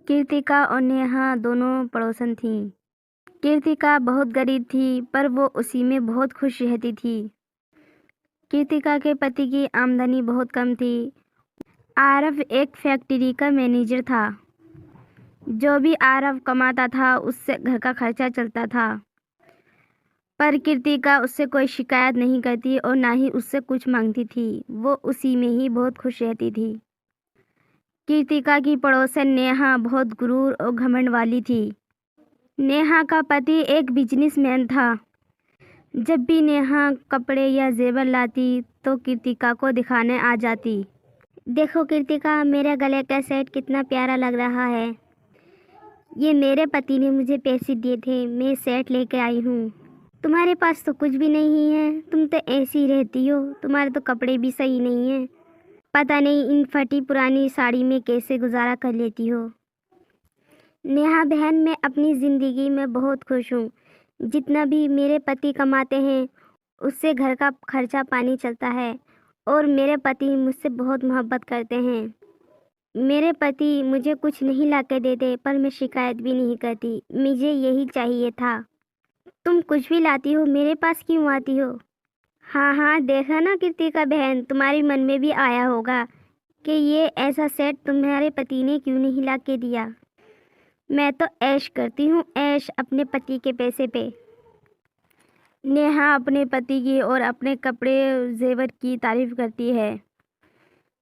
कीर्तिका और नेहा दोनों पड़ोसन थीं। कीर्तिका बहुत गरीब थी, पर वो उसी में बहुत खुश रहती थी। कीर्तिका के पति की आमदनी बहुत कम थी। आरव एक फैक्ट्री का मैनेजर था। जो भी आरव कमाता था उससे घर का खर्चा चलता था। पर कीर्तिका उससे कोई शिकायत नहीं करती और ना ही उससे कुछ मांगती थी। वो उसी में ही बहुत खुश रहती थी। कीर्तिका की पड़ोसन नेहा बहुत गुरूर और घमंड वाली थी। नेहा का पति एक बिजनेसमैन था। जब भी नेहा कपड़े या जेवर लाती तो कीर्तिका को दिखाने आ जाती। देखो कीर्तिका, मेरे गले का सेट कितना प्यारा लग रहा है। ये मेरे पति ने मुझे पैसे दिए थे, मैं सेट लेके आई हूँ। तुम्हारे पास तो कुछ भी नहीं है, तुम तो ऐसी ही रहती हो। तुम्हारे तो कपड़े भी सही नहीं हैं। पता नहीं इन फटी पुरानी साड़ी में कैसे गुजारा कर लेती हो। नेहा बहन, मैं अपनी ज़िंदगी में बहुत खुश हूँ। जितना भी मेरे पति कमाते हैं उससे घर का खर्चा पानी चलता है और मेरे पति मुझसे बहुत मोहब्बत करते हैं। मेरे पति मुझे कुछ नहीं ला के देते, पर मैं शिकायत भी नहीं करती। मुझे यही चाहिए था। तुम कुछ भी लाती हो, मेरे पास क्यों आती हो? हाँ हाँ, देखा ना कीर्तिका बहन, तुम्हारे मन में भी आया होगा कि ये ऐसा सेट तुम्हारे पति ने क्यों नहीं ला के दिया। मैं तो ऐश करती हूँ, ऐश अपने पति के पैसे पे। नेहा अपने पति की और अपने कपड़े जेवर की तारीफ करती है,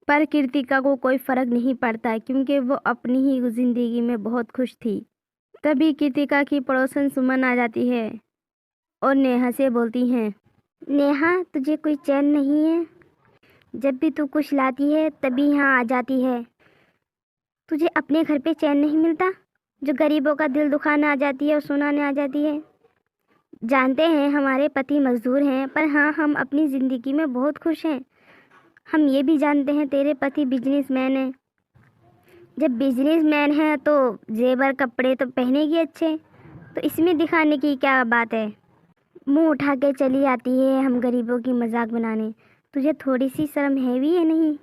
पर कीर्तिका को कोई फर्क नहीं पड़ता क्योंकि वो अपनी ही जिंदगी में बहुत खुश थी। तभी कीर्तिका की पड़ोसन सुमन आ जाती है और नेहा से बोलती हैं, नेहा, तुझे कोई चैन नहीं है? जब भी तू कुछ लाती है तभी यहाँ आ जाती है। तुझे अपने घर पे चैन नहीं मिलता? जो गरीबों का दिल दुखाने आ जाती है और सुनाने आ जाती है। जानते हैं हमारे पति मजदूर हैं, पर हाँ, हम अपनी ज़िंदगी में बहुत खुश हैं। हम ये भी जानते हैं तेरे पति बिजनेसमैन हैं। जब बिजनेसमैन है तो जेवर कपड़े तो पहनेगी अच्छे, तो इसमें दिखाने की क्या बात है? मुंह उठा के चली आती है हम गरीबों की मजाक बनाने। तुझे थोड़ी सी शर्म है भी या नहीं?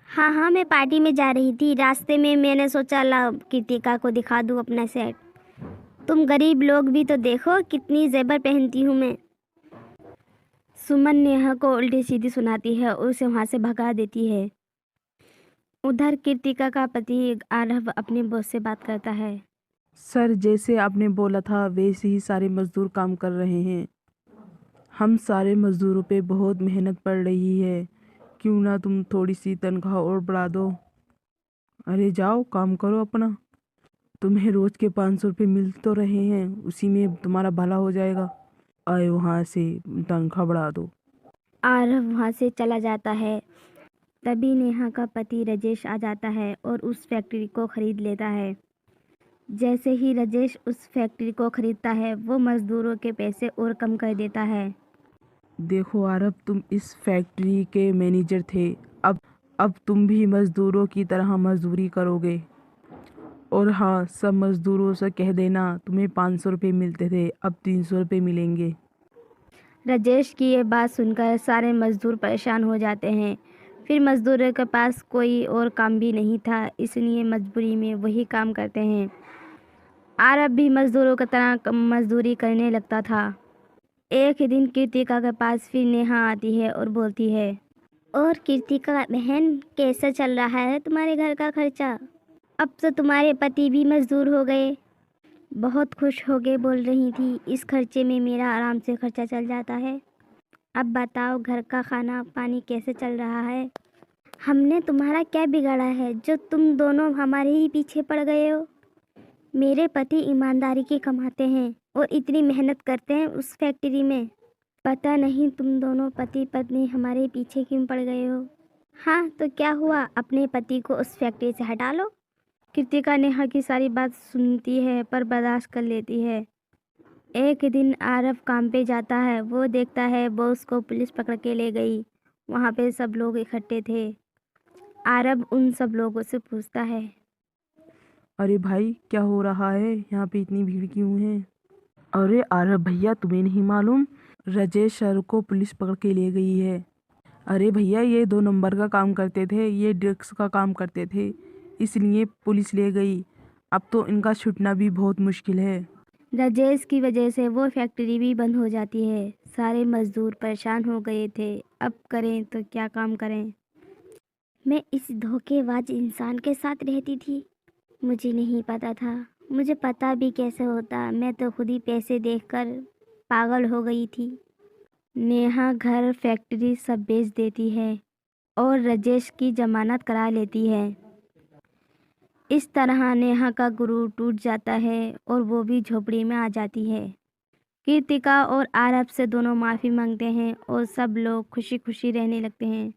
हाँ हाँ, मैं पार्टी में जा रही थी, रास्ते में मैंने सोचा ला कीर्तिका को दिखा दूँ अपना सेट। तुम गरीब लोग भी तो देखो कितनी जेवर पहनती हूँ मैं। सुमन नेहा को उल्टी सीधी सुनाती है और उसे वहाँ से भगा देती है। उधर कीर्तिका का पति आरव अपने बॉस से बात करता है। सर, जैसे आपने बोला था वैसे ही सारे मजदूर काम कर रहे हैं। हम सारे मजदूरों पे बहुत मेहनत पड़ रही है। क्यों ना तुम थोड़ी सी तनख्वाह और बढ़ा दो। अरे जाओ, काम करो अपना। तुम्हें रोज के 500 रुपये मिल तो रहे हैं, उसी में तुम्हारा भला हो जाएगा। आए वहाँ से तनख्वाह बढ़ा दो। आरव वहाँ से चला जाता है। तभी नेहा का पति राजेश आ जाता है और उस फैक्ट्री को खरीद लेता है। जैसे ही राजेश उस फैक्ट्री को खरीदता है वो मजदूरों के पैसे और कम कर देता है। देखो आरब, तुम इस फैक्ट्री के मैनेजर थे। अब तुम भी मजदूरों की तरह मजदूरी करोगे। और हाँ, सब मजदूरों से कह देना तुम्हें 500 रुपये मिलते थे, अब 300 रुपये मिलेंगे। राजेश की ये बात सुनकर सारे मजदूर परेशान हो जाते हैं। फिर मजदूरों के पास कोई और काम भी नहीं था, इसलिए मजबूरी में वही काम करते हैं। आरब भी मजदूरों की तरह मजदूरी करने लगता था। एक दिन कीर्तिका के पास फिर नेहा आती है और बोलती है, और कीर्तिका बहन, कैसा चल रहा है तुम्हारे घर का खर्चा? अब तो तुम्हारे पति भी मजदूर हो गए। बहुत खुश हो गए बोल रही थी, इस खर्चे में मेरा आराम से खर्चा चल जाता है। अब बताओ घर का खाना पानी कैसे चल रहा है? हमने तुम्हारा क्या बिगाड़ा है जो तुम दोनों हमारे ही पीछे पड़ गए हो? मेरे पति ईमानदारी के कमाते हैं और इतनी मेहनत करते हैं उस फैक्ट्री में। पता नहीं तुम दोनों पति पत्नी हमारे पीछे क्यों पड़ गए हो? हाँ तो क्या हुआ, अपने पति को उस फैक्ट्री से हटा लो। कृतिका नेहा की सारी बात सुनती है पर बर्दाश्त कर लेती है। एक दिन आरव काम पे जाता है। वो देखता है बॉस को पुलिस पकड़ के ले गई। वहाँ पे सब लोग इकट्ठे थे। आरव उन सब लोगों से पूछता है, अरे भाई, क्या हो रहा है? यहाँ पे इतनी भीड़ क्यों है? अरे आरब भैया, तुम्हें नहीं मालूम? राजेश सर को पुलिस पकड़ के ले गई है। अरे भैया, ये 2 नंबर का काम करते थे, ये ड्रग्स का काम करते थे। इसलिए पुलिस ले गई। अब तो इनका छूटना भी बहुत मुश्किल है। राजेश की वजह से वो फैक्ट्री भी बंद हो जाती है। सारे मजदूर परेशान हो गए थे। अब करें तो क्या काम करें। मैं इस धोखेबाज इंसान के साथ रहती थी। मुझे नहीं पता था। मुझे पता भी कैसे होता। मैं तो खुद ही पैसे देखकर पागल हो गई थी। नेहा घर फैक्ट्री सब बेच देती है और राजेश की जमानत करा लेती है। इस तरह नेहा का गुरूर टूट जाता है और वो भी झोपड़ी में आ जाती है। कृतिका और आरब से दोनों माफ़ी मांगते हैं और सब लोग खुशी खुशी रहने लगते हैं।